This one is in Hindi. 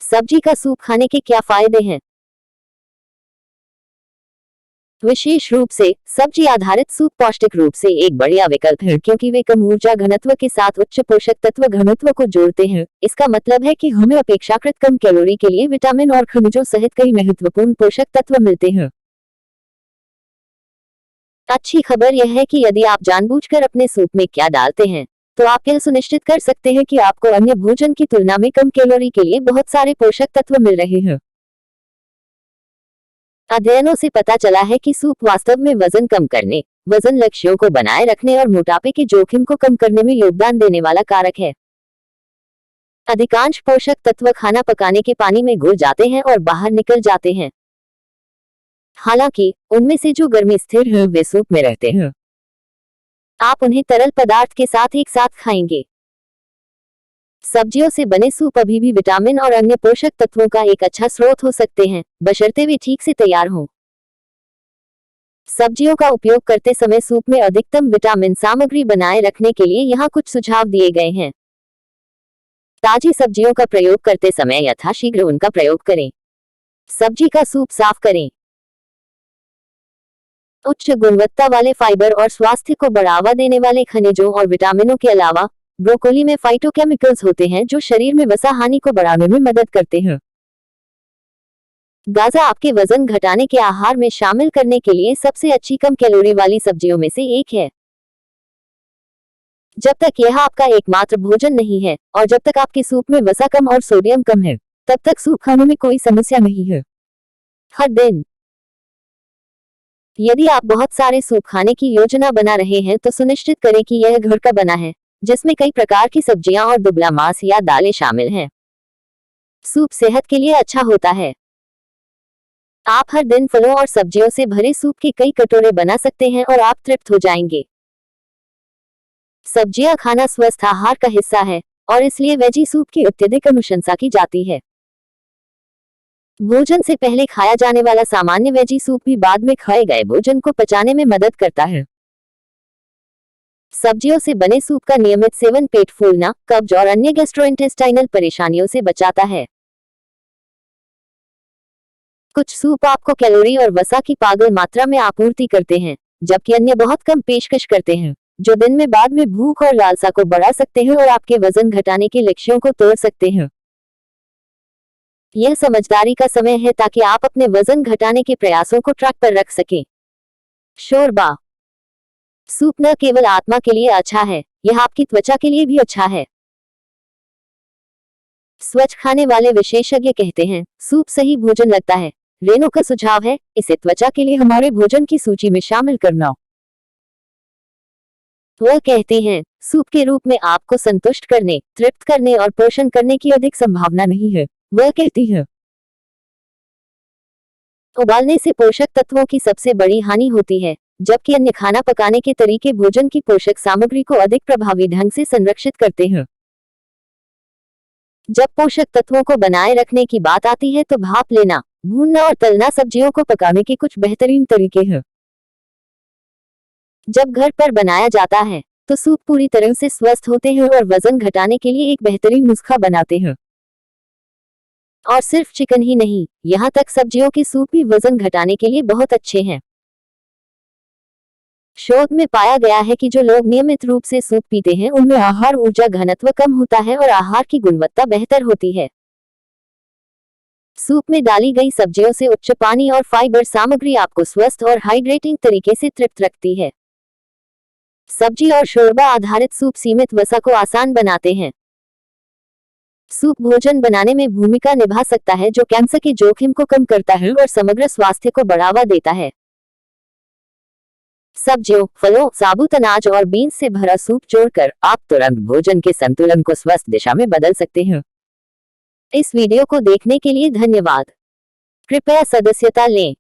सब्जी का सूप खाने के क्या फायदे हैं? विशेष रूप से सब्जी आधारित सूप पौष्टिक रूप से एक बढ़िया विकल्प है क्योंकि वे कम ऊर्जा घनत्व के साथ उच्च पोषक तत्व घनत्व को जोड़ते हैं। इसका मतलब है कि हमें अपेक्षाकृत कम कैलोरी के लिए विटामिन और खनिजों सहित कई महत्वपूर्ण पोषक तत्व मिलते हैं। अच्छी खबर यह है कि यदि आप जानबूझकर अपने सूप में क्या डालते हैं, तो आप यह सुनिश्चित कर सकते हैं कि आपको अन्य भोजन की तुलना में कम कैलोरी के लिए बहुत सारे पोषक तत्व मिल रहे हैं। अध्ययनों से पता चला है कि सूप वास्तव में वजन कम करने, वजन लक्ष्यों को बनाए रखने और मोटापे के जोखिम को कम करने में योगदान देने वाला कारक है। अधिकांश पोषक तत्व खाना पकाने के पानी में घुल जाते हैं और बाहर निकल जाते हैं। हालांकि उनमें से जो गर्मी स्थिर है वे सूप में रहते हैं। आप उन्हें तरल पदार्थ के साथ एक साथ खाएंगे। सब्जियों से बने सूप अभी भी विटामिन और अन्य पोषक तत्वों का एक अच्छा स्रोत हो सकते हैं, बशर्ते वे ठीक से तैयार हों। सब्जियों का उपयोग करते समय सूप में अधिकतम विटामिन सामग्री बनाए रखने के लिए यहाँ कुछ सुझाव दिए गए हैं। ताजी सब्जियों का प्रयोग करते समय यथाशीघ्र उनका प्रयोग करें। सब्जी का सूप साफ करें। उच्च गुणवत्ता वाले फाइबर और स्वास्थ्य को बढ़ावा देने वाले खनिजों और विटामिनों के अलावा ब्रोकोली में फाइटोकेमिकल्स होते हैं जो शरीर में वसा हानि को बढ़ाने में मदद करते हैं। गाजर आपके वजन घटाने के आहार में शामिल करने के लिए सबसे अच्छी कम कैलोरी वाली सब्जियों में से एक है। जब तक यह आपका एकमात्र भोजन नहीं है और जब तक आपके सूप में वसा कम और सोडियम कम है, तब तक सूप खाने में कोई समस्या नहीं है। हर दिन यदि आप बहुत सारे सूप खाने की योजना बना रहे हैं तो सुनिश्चित करें कि यह घर का बना है, जिसमें कई प्रकार की सब्जियां और दुबला मांस या दालें शामिल हैं। सूप सेहत के लिए अच्छा होता है। आप हर दिन फलों और सब्जियों से भरे सूप के कई कटोरे बना सकते हैं और आप तृप्त हो जाएंगे। सब्जियां खाना स्वस्थ आहार का हिस्सा है और इसलिए वेजी सूप की अत्यधिक अनुशंसा की जाती है। भोजन से पहले खाया जाने वाला सामान्य वेजी सूप भी बाद में खाए गए भोजन को पचाने में मदद करता है। सब्जियों से बने सूप का नियमित सेवन पेट फूलना, कब्ज और अन्य गैस्ट्रोइंटेस्टाइनल परेशानियों से बचाता है। कुछ सूप आपको कैलोरी और वसा की पागल मात्रा में आपूर्ति करते हैं, जबकि अन्य बहुत कम पेशकश करते हैं, जो दिन में बाद में भूख और लालसा को बढ़ा सकते हैं और आपके वजन घटाने के लक्ष्यों को तोड़ सकते हैं। यह समझदारी का समय है ताकि आप अपने वजन घटाने के प्रयासों को ट्रैक पर रख सकें। शोरबा सूप न केवल आत्मा के लिए अच्छा है, यह आपकी त्वचा के लिए भी अच्छा है। स्वच्छ खाने वाले विशेषज्ञ कहते हैं, सूप सही भोजन लगता है। रेनो का सुझाव है, इसे त्वचा के लिए हमारे भोजन की सूची में शामिल करना। वह कहते हैं, सूप के रूप में आपको संतुष्ट करने, तृप्त करने और पोषण करने की अधिक संभावना नहीं है। वह कहती है, उबालने से पोषक तत्वों की सबसे बड़ी हानि होती है, जबकि अन्य खाना पकाने के तरीके भोजन की पोषक सामग्री को अधिक प्रभावी ढंग से संरक्षित करते हैं। जब पोषक तत्वों को बनाए रखने की बात आती है तो भाप लेना, भूनना और तलना सब्जियों को पकाने के कुछ बेहतरीन तरीके हैं। जब घर पर बनाया जाता है तो सूप पूरी तरह से स्वस्थ होते हैं और वजन घटाने के लिए एक बेहतरीन नुस्खा बनाते हैं। और सिर्फ चिकन ही नहीं, यहाँ तक सब्जियों के सूप भी वजन घटाने के लिए बहुत अच्छे हैं। शोध में पाया गया है कि जो लोग नियमित रूप से सूप पीते हैं उनमें आहार ऊर्जा घनत्व कम होता है और आहार की गुणवत्ता बेहतर होती है। सूप में डाली गई सब्जियों से उच्च पानी और फाइबर सामग्री आपको स्वस्थ और हाइड्रेटिंग तरीके से तृप्त रखती है। सब्जी और शोरबा आधारित सूप सीमित वसा को आसान बनाते हैं। सूप भोजन बनाने में भूमिका निभा सकता है जो कैंसर के जोखिम को कम करता है और समग्र स्वास्थ्य को बढ़ावा देता है। सब्जियों, फलों, साबुत अनाज और बीन्स से भरा सूप जोड़कर आप तुरंत भोजन के संतुलन को स्वस्थ दिशा में बदल सकते हैं। इस वीडियो को देखने के लिए धन्यवाद। कृपया सदस्यता लें।